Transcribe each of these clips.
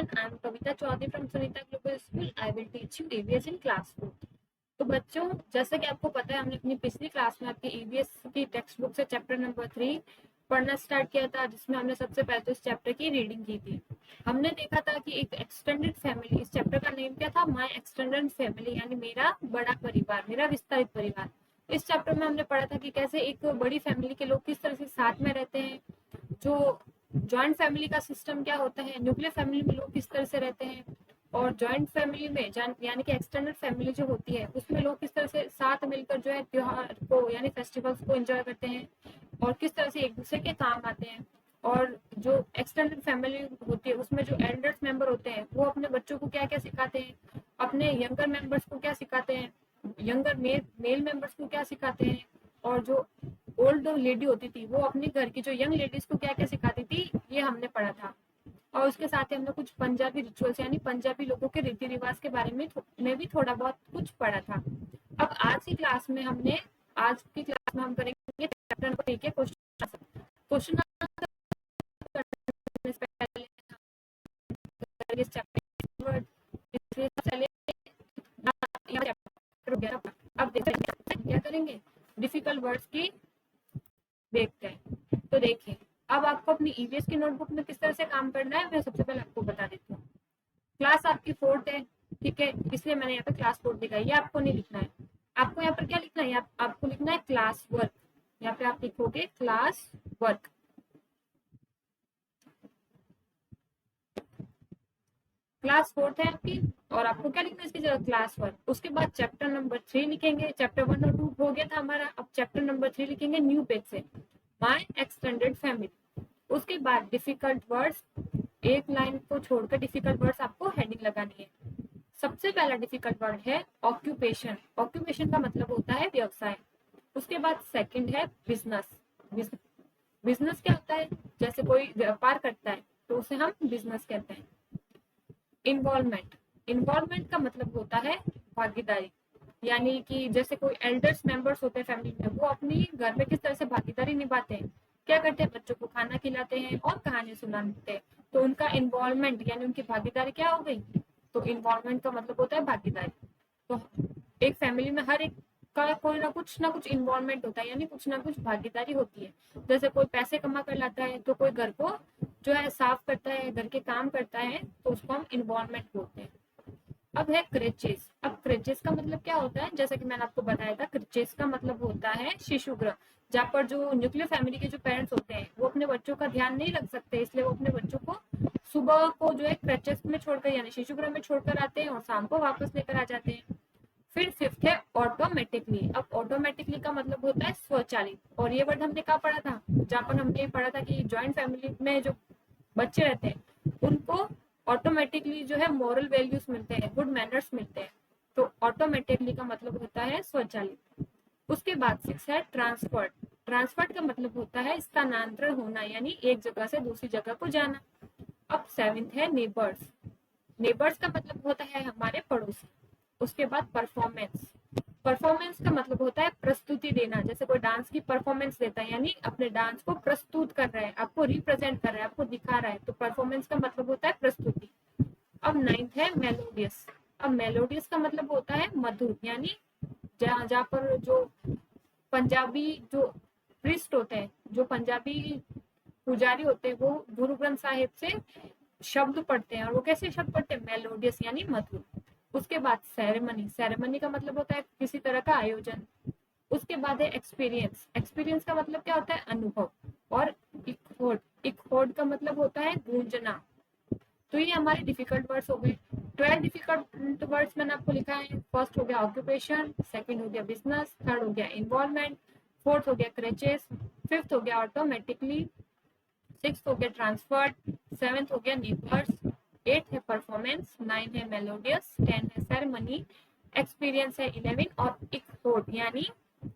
introduction. I am Kavita Chaudhary from Sunita Global School. I will teach you EVS in class 4th. तो बच्चों, जैसे कि आपको पता है, हमने अपनी पिछली क्लास में आपकी ईवीएस की टेक्स्ट बुक से चैप्टर नंबर 3 पढ़ना स्टार्ट किया था, जिसमें हमने सबसे पहले तो इस चैप्टर की रीडिंग की थी। हमने देखा था कि एक एक्सटेंडेड फैमिली, इस चैप्टर का नेम क्या था, माय एक्सटेंडेड फैमिली, यानी मेरा बड़ा परिवार, मेरा विस्तारित परिवार। इस चैप्टर में हमने पढ़ा था कि कैसे एक बड़ी फैमिली के लोग किस तरह से साथ में रहते हैं, जो जॉइंट फैमिली का सिस्टम क्या होता है, न्यूक्लियर फैमिली में लोग किस तरह से रहते हैं, और जॉइंट फैमिली में यानी कि एक्सटेंडेड फैमिली जो होती है उसमें लोग किस तरह से साथ मिलकर जो है त्योहार को यानी फेस्टिवल्स को एंजॉय करते हैं और किस तरह से एक दूसरे के काम आते हैं। और जो एक्सटेंडेड फैमिली होती है उसमें जो एल्डर्स मेंबर होते हैं वो अपने बच्चों को क्या क्या सिखाते हैं, अपने यंगर मेंबर्स को क्या सिखाते हैं, यंगर मेल मेंबर्स को क्या सिखाते हैं, और जो ओल्ड लेडी होती थी वो अपने घर की जो यंग लेडीज को क्या क्या सिखाती थी, ये हमने पढ़ा था। और उसके साथ ही हमने कुछ पंजाबी रिचुअल्स यानी पंजाबी लोगों के रीति रिवाज के बारे में भी थोड़ा बहुत कुछ पढ़ा था। अब आज की क्लास में हम करेंगे चैप्टर नंबर 3 के क्वेश्चन अब क्या करेंगे, डिफिकल्ट वर्ड्स की देखते हैं। तो देखिए, अब आपको अपनी ईवीएस की नोटबुक में किस तरह से काम करना है मैं सबसे पहले आपको बता देती हूँ। क्लास आपकी 4th है, ठीक है, इसलिए मैंने यहाँ पे क्लास 4 लिखा है। ये आपको नहीं लिखना है, आपको यहाँ पर क्या लिखना है, आपको लिखना है क्लास वर्क। यहाँ पे आप लिखोगे क्लास वर्क। क्लास 4th है आपकी, और आपको क्या लिखना है इसकी जगह, क्लास वर्क। उसके बाद चैप्टर नंबर 3 लिखेंगे। चैप्टर 1 और 2 हो गया था हमारा, अब चैप्टर नंबर 3 लिखेंगे न्यू पेज से, माय एक्सटेंडेड फैमिली। उसके बाद डिफिकल्ट वर्ड्स, एक लाइन को छोड़कर डिफिकल्ट वर्ड्स आपको हेडिंग लगानी है। सबसे पहला डिफिकल्ट वर्ड है ऑक्यूपेशन। ऑक्यूपेशन का मतलब होता है व्यवसाय। उसके बाद सेकंड है बिजनेस। बिजनेस क्या होता है, जैसे कोई व्यापार करता है तो उसे हम बिजनेस कहते हैं। इन्वॉल्वमेंट, इन्वॉल्वमेंट का मतलब होता है भागीदारी, यानी कि जैसे कोई एल्डर्स मेंबर्स होते हैं फैमिली में, वो अपनी घर में किस तरह से भागीदारी निभाते हैं, क्या करते हैं, बच्चों को खाना खिलाते हैं और कहानी सुनाते हैं। तो उनका इन्वॉल्वमेंट यानी उनकी भागीदारी क्या हो गई, तो इन्वॉल्वमेंट का मतलब होता है भागीदारी। तो एक फैमिली में हर एक का कोई ना कुछ इन्वॉल्वमेंट होता है, यानी कुछ ना कुछ भागीदारी होती है। जैसे कोई पैसे कमा कर लाता है तो कोई घर को जो है साफ करता है, घर के काम करता है, तो उसको हम इन्वॉल्वमेंट बोलते हैं। अब है क्रेचेस। अब क्रेचेस का मतलब क्या होता है, जैसा कि मैंने आपको बताया था, क्रेचेस का मतलब होता है शिशु गृह, जहाँ पर जो न्यूक्लियर फैमिली के जो पेरेंट्स होते हैं वो अपने बच्चों का ध्यान नहीं रख सकते, इसलिए वो अपने बच्चों को सुबह को जो है क्रेचेस में छोड़कर यानी शिशु गृह में छोड़कर आते हैं और शाम को वापस लेकर आ जाते हैं। फिर 5th है ऑटोमेटिकली। अब ऑटोमेटिकली का मतलब होता है स्वचालित, और ये वर्ड हमने कहाँ पढ़ा था, जहाँ पर हमने पढ़ा था कि ज्वाइंट फैमिली में जो बच्चे रहते हैं उनको ऑटोमेटिकली जो है मॉरल वैल्यूज मिलते हैं, गुड मैनर्स मिलते हैं। तो ऑटोमेटिकली का मतलब होता है स्वचालित। उसके बाद 6 है ट्रांसफर्ट। ट्रांसफर्ट का मतलब होता है स्थानांतरण होना, यानी एक जगह से दूसरी जगह को जाना। अब 7th है नेबर्स। नेबर्स का मतलब होता है हमारे पड़ोसी। उसके बाद परफॉर्मेंस। परफॉर्मेंस का मतलब होता है प्रस्तुति देना, जैसे कोई डांस की परफॉर्मेंस देता है यानी अपने डांस को प्रस्तुत कर रहा है, आपको रिप्रेजेंट कर रहा है, आपको दिखा रहा है, तो परफॉर्मेंस का मतलब होता है प्रस्तुति। अब 9th है मेलोडियस। अब मेलोडियस का मतलब होता है मधुर, यानी जहाँ पर जो पंजाबी जो प्रिस्ट होते हैं, जो पंजाबी पुजारी होते हैं, वो गुरु ग्रंथ साहिब से शब्द पढ़ते हैं, और वो कैसे शब्द पढ़ते हैं, मेलोडियस यानी मधुर। उसके बाद सेरेमनी। सेरेमनी का मतलब होता है किसी तरह का आयोजन। उसके बाद है एक्सपीरियंस। एक्सपीरियंस का मतलब क्या होता है, अनुभव। और इकहोड। इकहोड का मतलब होता है गूंजना। तो ये हमारे डिफिकल्ट वर्ड्स हो गए। 12 डिफिकल्ट वर्ड्स मैंने आपको लिखा है। फर्स्ट हो गया ऑक्यूपेशन, सेकंड हो गया बिजनेस, थर्ड हो गया इन्वॉल्वमेंट, फोर्थ हो गया क्रेचेस, फिफ्थ हो गया ऑटोमेटिकली, 6th हो गया ट्रांसफर्ड, 7th हो गया नेबर्स, 8th है परफॉर्मेंस, 9 है मेलोडियस, 10 है सेरेमनी, एक्सपीरियंस है 11 और इकहोड यानी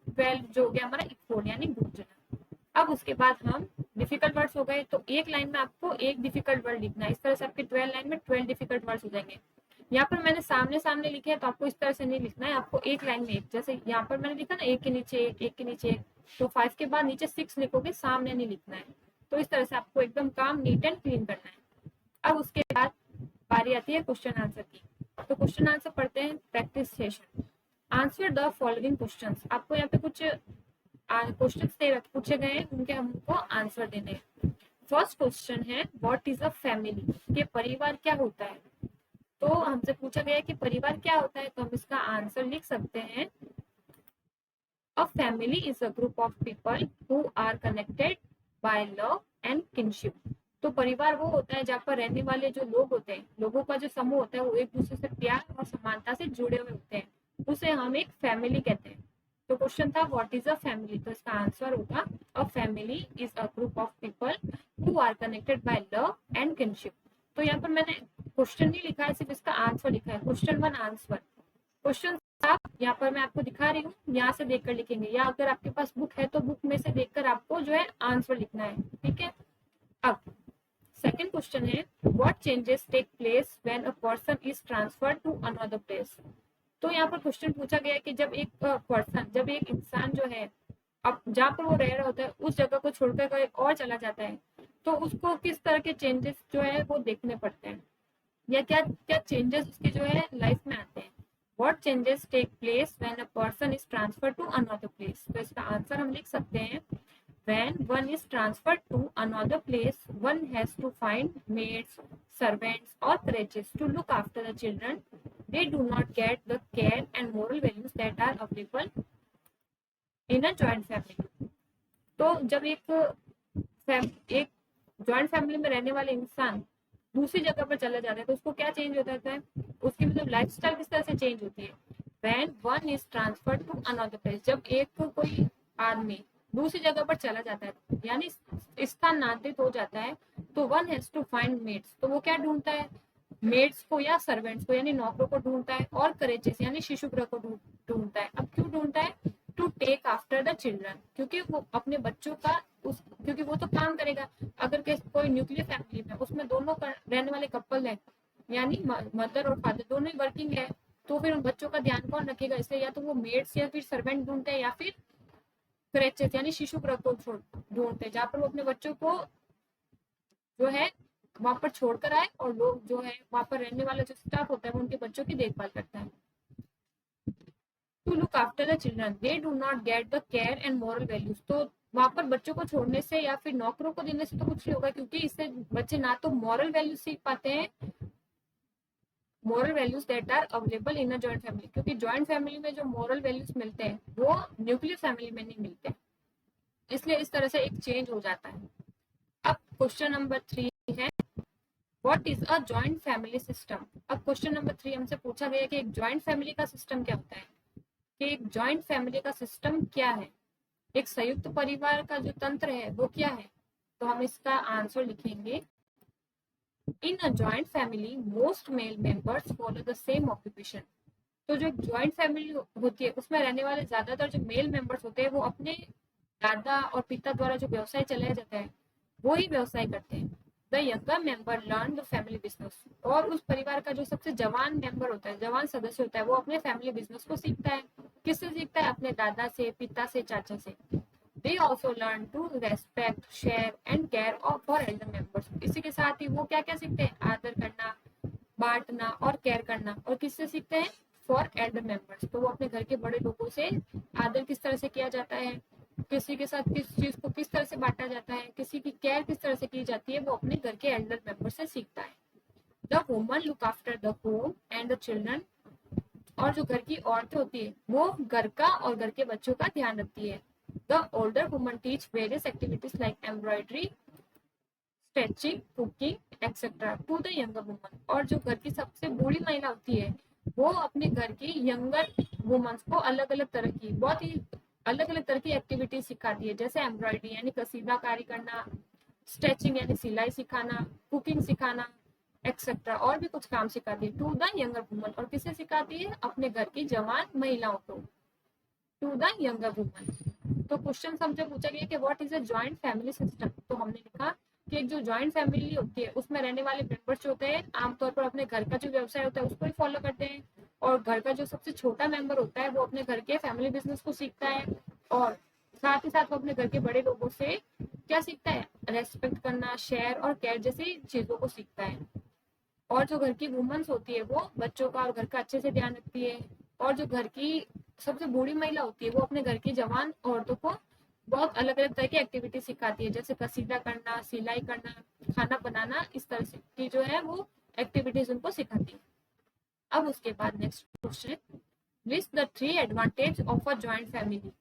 12 जो हो गया हमारा इकहोड यानी गूंजना। अब उसके बाद हम डिफिकल्ट वर्ड्स हो गए, तो एक लाइन में आपको एक डिफिकल्ट वर्ड लिखना है। इस तरह से आपके 12 लाइन में 12 डिफिकल्ट वर्ड्स हो जाएंगे। यहाँ पर मैंने सामने सामने लिखे हैं, तो आपको इस तरह से नहीं लिखना है, आपको एक लाइन में एक, जैसे यहाँ पर मैंने लिखा ना एक के नीचे एक, एक के नीचे एक, तो 5 के बाद नीचे 6 लिखोगे, सामने नहीं लिखना है। तो इस तरह से आपको एकदम काम नीट एंड क्लीन करना है। अब उसके बाद बारी आती है क्वेश्चन आंसर की। तो क्वेश्चन आंसर पढ़ते हैं, practice session. Answer the following questions. आपको यहाँ पे कुछ क्वेश्चन पूछे गए हैं, उनके हमको आंसर देने हैं। फर्स्ट क्वेश्चन है व्हाट इज अ फैमिली, कि परिवार क्या होता है। तो हमसे पूछा गया है कि परिवार क्या होता है, तो हम इसका आंसर लिख सकते हैं a family is a group of people who are connected by love and kinship. तो परिवार वो होता है जहाँ पर रहने वाले जो लोग होते हैं, लोगों का जो समूह होता है, वो एक दूसरे से प्यार और समानता से जुड़े हुए होते हैं, उसे हम एक फैमिली कहते हैं। तो क्वेश्चन था व्हाट इज अ फैमिली, तो इसका आंसर होगा a family is a group of people who are connected by love and kinship. तो यहाँ पर मैंने क्वेश्चन नहीं लिखा है, सिर्फ इसका आंसर लिखा है, क्वेश्चन 1 आंसर। क्वेश्चन यहाँ पर मैं आपको दिखा रही हूँ, यहाँ से देखकर लिखेंगे, या अगर आपके पास बुक है तो बुक में से देखकर आपको जो है आंसर लिखना है, ठीक है। अब सेकंड क्वेश्चन है what changes take place when a person is transferred to another place. तो यहाँ पर क्वेश्चन पूछा गया है कि जब एक पर्सन, जब एक इंसान जो है अब जहाँ पर वो रह रहा होता है उस जगह को छोड़कर कहीं और चला जाता है, तो उसको किस तरह के चेंजेस जो है वो देखने पड़ते हैं, या क्या क्या चेंजेस उसकी जो है लाइफ में आते हैं। What changes take place when a person is transfer to another place. तो इसका आंसर हम लिख सकते हैं when one is transferred to another place, one has to find maids, servants or creches to look after the children. They do not get the care and moral values that are available in a joint family. तो जब एक joint family में रहने वाले इंसान दूसरी जगह पर चला जाता है तो उसको क्या चेंज होता है, उसकी मतलब लाइफस्टाइल किस तरह से चेंज होती है। When one is transferred to another place, जब एक कोई आदमी दूसरी जगह पर चला जाता है यानी स्थानांतरित हो जाता है, तो one has to find maids, तो वो क्या ढूंढता है, मेड्स को या सर्वेंट्स को यानी नौकरों को ढूंढता है, और करेजेस यानी शिशु गृह को ढूंढता है। अब क्यों ढूंढता है, to take after the children, क्योंकि वो अपने बच्चों का क्योंकि वो तो काम करेगा। अगर कोई न्यूक्लियर फैमिली में उसमें दोनों रहने वाले कपल है, यानी मदर और फादर दोनों ही वर्किंग है, तो फिर उन बच्चों का ध्यान कौन रखेगा, इसलिए या तो वो मेड्स या फिर सर्वेंट ढूंढते हैं, या फिर क्रेचेस यानी शिशु गृह को ढूंढते हैं, जहाँ पर वो अपने बच्चों को जो है वहां पर छोड़कर आए, और लोग जो है वहां पर रहने वाला जो स्टाफ होता है वो उनके बच्चों की देखभाल करता है। To look after the children they do not get the care and moral values. तो वहां पर बच्चों को छोड़ने से या फिर नौकरों को देने से तो कुछ नहीं होगा, क्योंकि इससे बच्चे ना तो मॉरल वैल्यूज सीख पाते हैं, moral values that are available in a joint family, क्योंकि जॉइंट फैमिली में जो मॉरल वैल्यूज मिलते हैं वो न्यूक्लियर फैमिली में नहीं मिलते, इसलिए इस तरह से एक चेंज हो जाता है। अब क्वेश्चन नंबर 3 है what is a joint family system. अब क्वेश्चन नंबर 3 हमसे पूछा गया कि एक जॉइंट फैमिली का सिस्टम क्या होता है, कि एक जॉइंट फैमिली का सिस्टम क्या है, एक संयुक्त परिवार का जो तंत्र है वो क्या है। तो हम इसका आंसर लिखेंगे in a joint family most male members follow the same occupation. तो जो जॉइंट फैमिली होती है उसमें रहने वाले ज्यादातर जो मेल मेंबर्स होते हैं वो अपने दादा और पिता द्वारा जो व्यवसाय चलाया जाता है वो ही व्यवसाय करते हैं। The younger member learn the family business, और उस परिवार का जो सबसे जवान मेंबर होता है, जवान सदस्य होता है, वो अपने फैमिली बिजनेस को सीखता है। किससे सीखता है, अपने दादा से, पिता से, चाचा से। They also learn to respect, share and care for elder members. इसी के साथ ही वो क्या क्या सीखते हैं, आदर करना, बांटना और केयर करना। और किससे सीखते हैं, फॉर एल्डर मेंबर्स। तो वो अपने घर के बड़े लोगों से आदर किस तरह से किया जाता है, किसी के साथ किस चीज को किस तरह से बांटा जाता है, किसी की केयर किस तरह से की जाती है, वो अपने घर के एल्डर मेंबर से सीखता है। The woman look after the home and the children, और जो घर की औरतें होती है वो घर का और घर के बच्चों का ध्यान रखती है। The older woman teach various activities like embroidery, stitching, cooking etcetera to the younger woman, और जो घर की सबसे बूढ़ी महिला होती है वो अपने घर की यंगर वुमन्स को अलग अलग तरह की, बहुत ही अलग अलग तरह की एक्टिविटीज सिखाती है, जैसे एम्ब्रॉयडरी यानी कसीदाकारी करना, स्टिचिंग यानी सिलाई सिखाना, कुकिंग सिखाना एक्सेट्रा, और भी कुछ काम सिखाती है टू द यंगर वुमन। और किसे सिखाती है, अपने घर की जवान महिलाओं को, टू द यंगर वुमन। तो क्वेश्चन हमसे पूछा गया कि what is a joint family system. तो हमने लिखा कि एक जो जॉइंट फैमिली होती है उसमें रहने वाले मेंबर्स जो होते हैं आमतौर पर अपने घर का जो व्यवसाय होता है उसको ही फॉलो करते हैं, और घर का जो सबसे छोटा मेंबर होता है वो अपने घर के फैमिली बिजनेस को सीखता है, और साथ ही साथ वो अपने घर के बड़े लोगों से क्या सीखता है, रेस्पेक्ट करना, शेयर और केयर जैसी चीजों को सीखता है। और जो घर की वुमेन्स होती है वो बच्चों का और घर का अच्छे से ध्यान रखती है। और जो घर की सबसे बूढ़ी महिला होती है वो अपने घर की जवान औरतों को बहुत अलग अलग तरह की एक्टिविटी सिखाती है, जैसे कसीदा करना, सिलाई करना, खाना बनाना, इस तरह से की जो है वो एक्टिविटीज उनको सिखाती है। अब उसके बाद next question, list the 3 advantage of a joint family.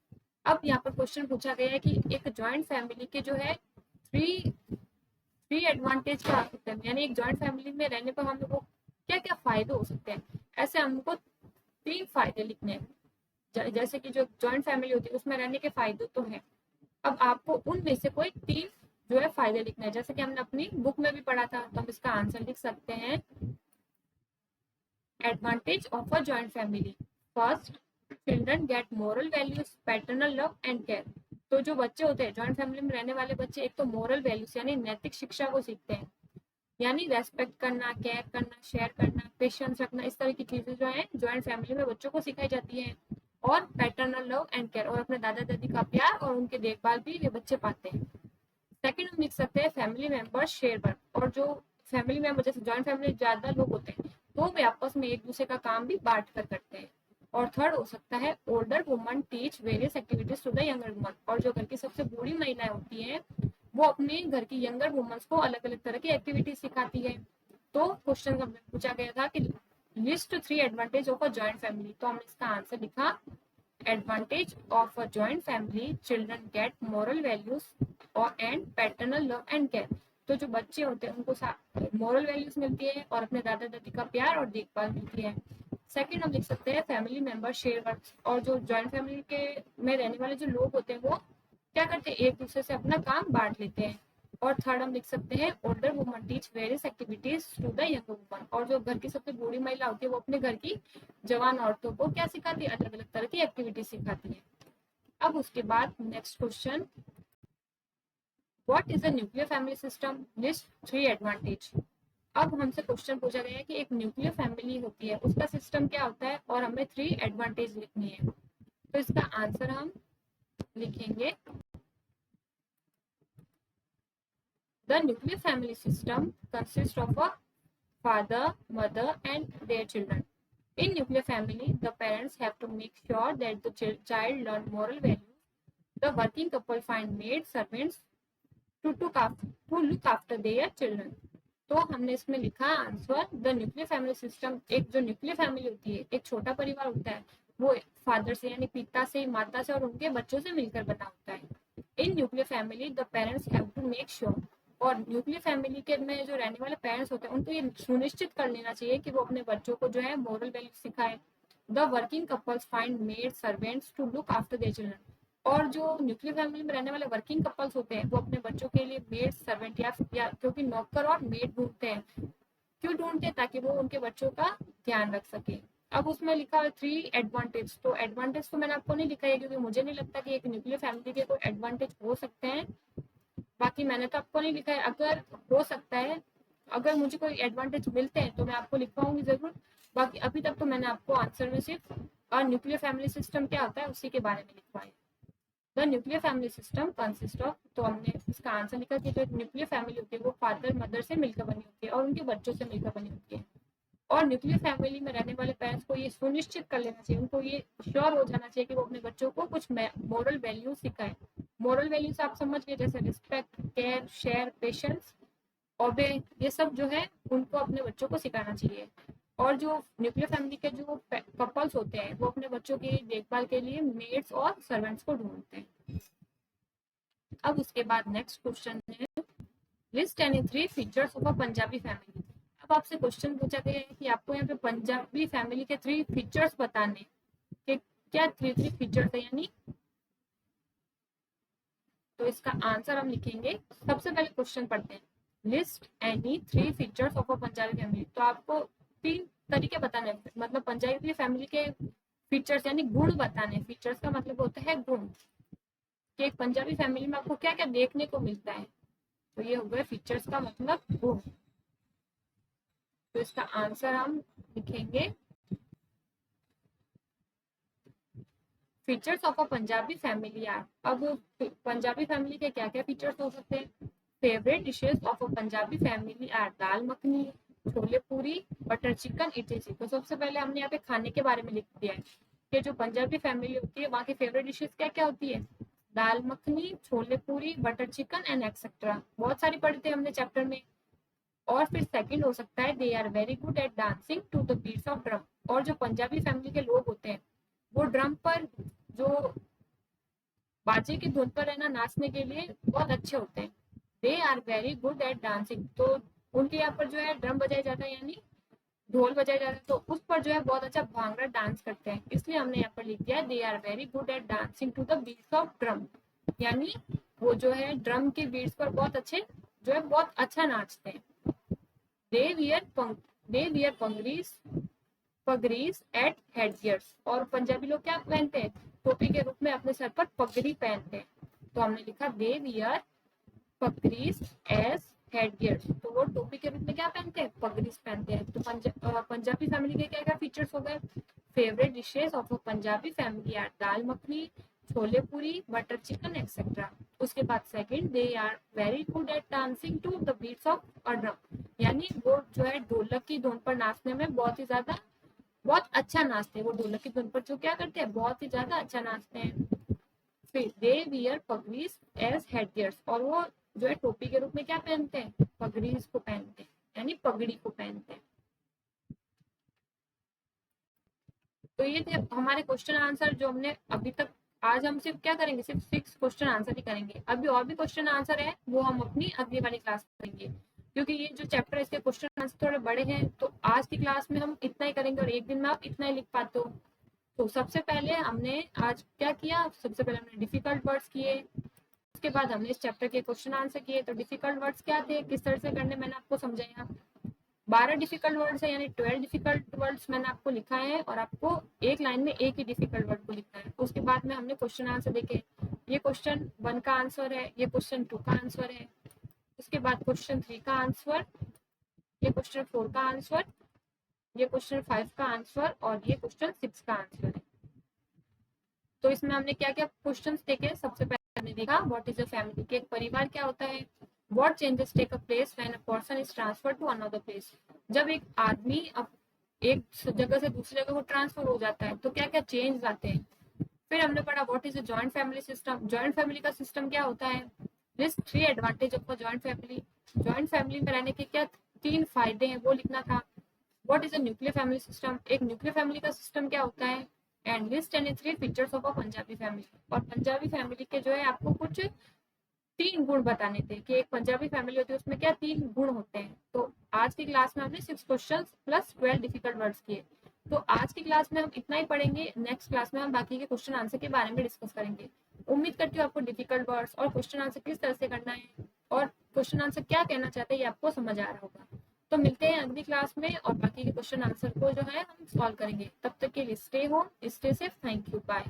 अब यहाँ पर क्वेश्चन पूछा गया है कि एक जॉइंट फैमिली के जो है थ्री थ्री एडवांटेज क्या हो सकते हैं, यानी एक जॉइंट फैमिली में रहने पर हम लोग को क्या क्या फायदे हो सकते हैं। ऐसे हमको 3 फायदे लिखने हैं। जैसे कि जो जॉइंट फैमिली होती है उसमें रहने के फायदे तो हैं, अब आपको उनमें से कोई 3 जो है फायदे लिखना है। जैसे कि हमने अपनी बुक में भी पढ़ा था, तो हम इसका आंसर लिख सकते हैं, advantage of a joint family. First, children gate moral values, paternal love and care. तो जो बच्चे होते हैं जॉइंट फैमिली में रहने वाले बच्चे, एक तो मोरल वैल्यूज यानी नैतिक शिक्षा को सीखते हैं, यानी रेस्पेक्ट करना, केयर करना, शेयर करना, पेशेंस रखना, इस तरह की चीजें जो है जॉइंट फैमिली में बच्चों को सिखाई जाती है। और पैटर्नल लव एंड केयर, और अपने दादा दादी का प्यार और उनके देखभाल भी ये बच्चे पाते हैं। सेकंड हम लिख सकते हैं फैमिली मेंबर्स शेयर वर्क, और जो फैमिली मेंबर जैसे जॉइंट फैमिली ज्यादा लोग होते हैं तो वे आपस में एक दूसरे का काम भी बांट कर करते हैं। और थर्ड हो सकता है older woman teach various activities to the younger woman, और जो घर की सबसे बूढ़ी महिलाएं होती हैं वो अपने घर की यंगर वुमन्स को अलग अलग तरह की एक्टिविटीज सिखाती है। तो क्वेश्चन का पूछा गया था कि list 3 advantage of a joint family, तो हमने इसका आंसर लिखा, advantage of a joint family, children get moral values और and paternal love and care। तो जो बच्चे होते हैं उनको मोरल वैल्यूज मिलती है और अपने दादा दादी का प्यार और देखभाल मिलती है। सेकंड हम लिख सकते हैं फैमिली मेंबर शेयर वर्क, और जो जॉइंट फैमिली के में रहने वाले जो लोग होते हैं वो क्या करते हैं, एक दूसरे से अपना काम बांट लेते हैं। और थर्ड हम लिख सकते हैं older woman teach various activities to the younger woman, और जो घर की सबसे बूढ़ी महिला होती है वो अपने घर की जवान औरतों को क्या सिखाती है, अलग अलग तरह की एक्टिविटी सिखाती है। अब उसके बाद next question, what is a nuclear family system, list 3 advantage. अब हमसे क्वेश्चन पूछा गया है कि एक न्यूक्लियर फैमिली होती है उसका सिस्टम क्या होता है और हमें 3 एडवांटेज लिखनी है। तो इसका आंसर हम लिखेंगे, the nuclear family system consist of a father, mother, and their children. In nuclear family, the parents have to make sure that the child learn moral values. The working couple find maids, servants to look after their children. तो हमने इसमें लिखा answer, the nuclear family system, एक जो nuclear family होती है, एक छोटा परिवार होता है, वो फादर से यानी पिता से, माता से और उनके बच्चों से मिलकर बना होता है। In nuclear family the parents have to make sure, और न्यूक्लियर फैमिली के में जो रहने वाले पेरेंट्स होते हैं उनको ये सुनिश्चित कर लेना चाहिए कि वो अपने बच्चों को जो है मोरल वैल्यू सिखाए। The working couples find maid servants to look after their children, और जो न्यूक्लियर फैमिली में रहने वाले वर्किंग कपल्स होते हैं वो अपने बच्चों के लिए मेड सर्वेंट या क्योंकि नौकर और मेड ढूंढते हैं, क्यों ढूंढते हैं, ताकि वो उनके बच्चों का ध्यान रख सके। अब उसमें लिखा है 3 एडवांटेज, तो एडवांटेज तो मैंने आपको नहीं लिखा है क्योंकि मुझे नहीं लगता कि एक न्यूक्लियर फैमिली के कोई एडवांटेज हो सकते हैं, बाकी मैंने तो आपको नहीं लिखा है, अगर हो सकता है, अगर मुझे कोई एडवांटेज मिलते हैं तो मैं आपको लिखवाऊंगी जरूर। बाकी अभी तक तो मैंने आपको आंसर में सिर्फ न्यूक्लियर फैमिली सिस्टम क्या होता है उसी के बारे में लिखवाया। The nuclear family system consist of, तो हमने इसका आंसर लिखा कि जो एक न्यूक्लियर फैमिली होती है वो फादर मदर से मिलकर बनी होती है और उनके बच्चों से मिलकर बनी होती है। और न्यूक्लियर फैमिली में रहने वाले पेरेंट्स को ये सुनिश्चित कर लेना चाहिए, उनको ये श्योर हो जाना चाहिए कि वो अपने बच्चों को कुछ मोरल वैल्यूज सिखाएं। मोरल वैल्यूज आप समझ गए, जैसे रिस्पेक्ट, केयर, शेयर, पेशेंस, ओबे, ये सब जो है उनको अपने बच्चों को सिखाना चाहिए। और जो न्यूक्लियर फैमिली के जो कपल्स होते हैं वो अपने बच्चों की देखभाल के लिए मेड्स और सर्वेंट्स को ढूंढते हैं। अब उसके बाद नेक्स्ट क्वेश्चन है, list any 3 features of a Punjabi family. अब आपसे क्वेश्चन पूछा गया है कि आपको यहाँ पे पंजाबी फैमिली के 3 फीचर्स बताने, कि क्या 3 फीचर्स है यानी, तो इसका आंसर हम लिखेंगे। सबसे पहले क्वेश्चन पढ़ते हैं, list any 3 features of a Punjabi family. तो आपको 3 तरीके बताने, मतलब पंजाबी फैमिली के फीचर्स यानी गुण बताने। फीचर्स का मतलब होता है गुण, कि एक पंजाबी फैमिली में आपको क्या क्या देखने को मिलता है, तो ये हो गए फीचर्स का मतलब गुण। तो इसका आंसर हम लिखेंगे, features of a Punjabi family are. अब पंजाबी फैमिली के क्या क्या फीचर्स हो सकते हैं, favourite dishes of a Punjabi family are dal makhani, chole puri butter chicken Italy. तो सबसे पहले हमने यहाँ पे खाने के बारे में लिख दिया है कि जो पंजाबी फैमिली होती है वहाँ की फेवरेट डिशेस क्या क्या होती है, दाल makhani, chole puri, butter chicken and etcetera. बहुत सारी पढ़ी थी हमने चैप्टर में। और फिर सेकंड हो सकता है they are very good at dancing to the beats of drum. और जो पंजाबी फैमिली के लोग होते हैं वो ड्रम पर, जो बाजे की धुन पर है ना, नाचने के लिए बहुत अच्छे होते हैं। They are very good at dancing, तो उनके यहाँ पर जो है ड्रम बजाया जाता है, यानी ढोल बजाया जाता है, तो उस पर जो है बहुत अच्छा भांगड़ा डांस करते हैं। इसलिए हमने यहाँ पर लिख दिया है they are very good at dancing to the beats of drum, यानी वो जो है ड्रम के बीट्स पर बहुत अच्छे, जो है बहुत अच्छा नाचते हैं। They wear they wear pagris pagris at headgears. और पंजाबी लोग क्या पहनते हैं, टोपी के रूप में अपने सर पर पगड़ी पहनते हैं। तो हमने लिखा दे वियर पगरीज एज हेडगियर्स, तो वो टोपी के रूप में क्या पहनते हैं, पगड़ीज पहनते हैं। तो पंजाबी फैमिली के क्या क्या फीचर्स हो गए, favourite dishes of a Punjabi family are dal makhani, chole puri, butter chicken etcetera. उसके बाद second they are very good at dancing to the beats of a drum, यानी वो जो है ढोलक की धुन पर नाचने में बहुत ही ज्यादा, बहुत अच्छा नाचते हैं। वो ढोलक की धुन पर जो क्या करते हैं, बहुत ही ज्यादा अच्छा नाचते हैं। फिर दे वियर पगड़ीज एज हेडगियर्स, और वो जो है टोपी के रूप में क्या पहनते हैं, पगड़ीज को पहनते हैं, यानी पगड़ी को पहनते हैं। तो ये थे हमारे क्वेश्चन आंसर जो हमने अभी तक, आज हम सिर्फ क्या करेंगे, सिर्फ 6 क्वेश्चन आंसर ही करेंगे। अभी और भी क्वेश्चन आंसर है वो हम अपनी अगली वाली क्लास में करेंगे, क्योंकि ये जो चैप्टर है इसके क्वेश्चन आंसर थोड़े बड़े हैं, तो आज की क्लास में हम इतना ही करेंगे और एक दिन में आप इतना ही लिख पाते हो। तो सबसे पहले हमने आज क्या किया, सबसे पहले हमने डिफिकल्ट वर्ड्स किए, उसके बाद हमने इस चैप्टर के क्वेश्चन आंसर किए। तो डिफिकल्ट वर्ड्स क्या थे, किस तरह से करने, मैंने आपको समझाया। 12 डिफिकल्ट वर्ड्स है, यानी 12 डिफिकल्ट वर्ड्स मैंने आपको लिखा है, और आपको एक लाइन में एक ही डिफिकल्ट वर्ड को लिखना है। उसके बाद में हमने क्वेश्चन आंसर देखे, ये क्वेश्चन 1 का आंसर है, ये क्वेश्चन 2 का आंसर है, उसके बाद क्वेश्चन 3 का आंसर, ये क्वेश्चन 4 का आंसर, ये क्वेश्चन 5 का आंसर, और ये क्वेश्चन 6 का आंसर है। तो इसमें हमने क्या क्या क्वेश्चंस देखे, सबसे पहले हमने देखा व्हाट इज अ फैमिली, कि एक परिवार क्या होता है। What changes take a place when a person is transfer to another place, जब एक आदमी अब एक जगह से दूसरी जगह को ट्रांसफर हो जाता है तो क्या क्या चेंज आते हैं। फिर हमने पढ़ा what is a joint family system, joint family का सिस्टम क्या होता है। List 3 advantage of a joint family, joint family में रहने के क्या 3 फायदे हैं वो लिखना था। What is a nuclear family system, एक न्यूक्लियर फैमिली का सिस्टम क्या होता है। And list any 3 features of a Punjabi family, और पंजाबी फैमिली के जो है आपको कुछ 3 गुण बताने थे, कि एक पंजाबी फैमिली होती है उसमें क्या 3 गुण होते हैं। तो आज की क्लास में हमने 6 क्वेश्चन प्लस 12 डिफिकल्ट वर्ड्स किए। तो आज की क्लास में हम इतना ही पढ़ेंगे, नेक्स्ट क्लास में हम बाकी के क्वेश्चन आंसर के बारे में डिस्कस करेंगे। उम्मीद करती हूँ आपको डिफिकल्ट वर्ड्स और क्वेश्चन आंसर किस तरह से करना है और क्वेश्चन आंसर क्या कहना चाहते हैं ये आपको समझ आ रहा होगा। तो मिलते हैं अगली क्लास में और बाकी के क्वेश्चन आंसर को जो है हम सॉल्व करेंगे। तब तक के लिए stay home, stay safe, thank you, bye.